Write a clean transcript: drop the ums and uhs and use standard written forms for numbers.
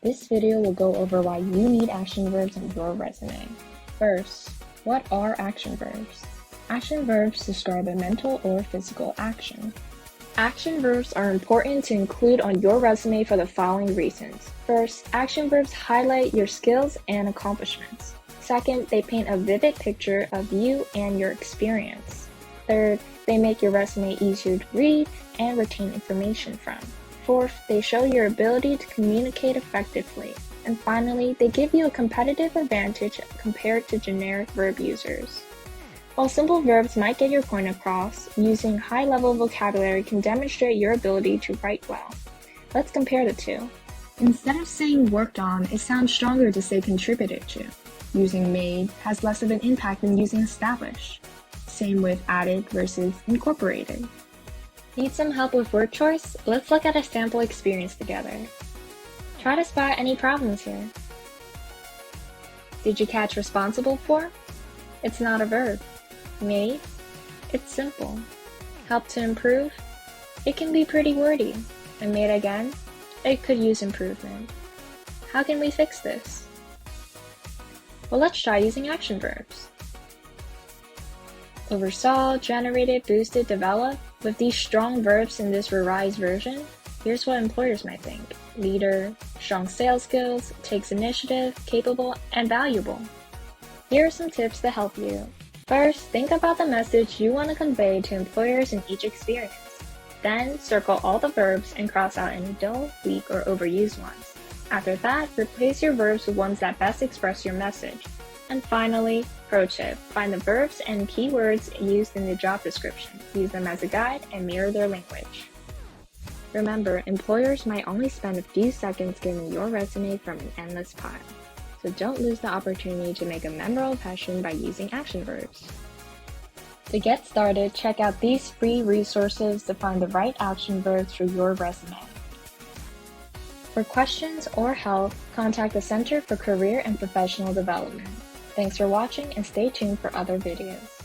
This video will go over why you need action verbs in your resume. First, what are action verbs? Action verbs describe a mental or physical action. Action verbs are important to include on your resume for the following reasons. First, action verbs highlight your skills and accomplishments. Second, they paint a vivid picture of you and your experience. Third, they make your resume easier to read and retain information from. Fourth, they show your ability to communicate effectively. And finally, they give you a competitive advantage compared to generic verb users. While simple verbs might get your point across, using high-level vocabulary can demonstrate your ability to write well. Let's compare the two. Instead of saying worked on, it sounds stronger to say contributed to. Using made has less of an impact than using established. Same with added versus incorporated. Need some help with word choice? Let's look at a sample experience together. Try to spot any problems here. Did you catch responsible for? It's not a verb. Made? It's simple. Help to improve? It can be pretty wordy. And made again? It could use improvement. How can we fix this? Well, let's try using action verbs. Oversaw, generated, boosted, developed. With these strong verbs in this revised version, here's what employers might think. Leader, strong sales skills, takes initiative, capable, and valuable. Here are some tips to help you. First, think about the message you want to convey to employers in each experience. Then, circle all the verbs and cross out any dull, weak, or overused ones. After that, replace your verbs with ones that best express your message. And finally, pro tip, find the verbs and keywords used in the job description. Use them as a guide and mirror their language. Remember, employers might only spend a few seconds getting your resume from an endless pile. So don't lose the opportunity to make a memorable impression by using action verbs. To get started, check out these free resources to find the right action verbs for your resume. For questions or help, contact the Center for Career and Professional Development. Thanks for watching and stay tuned for other videos.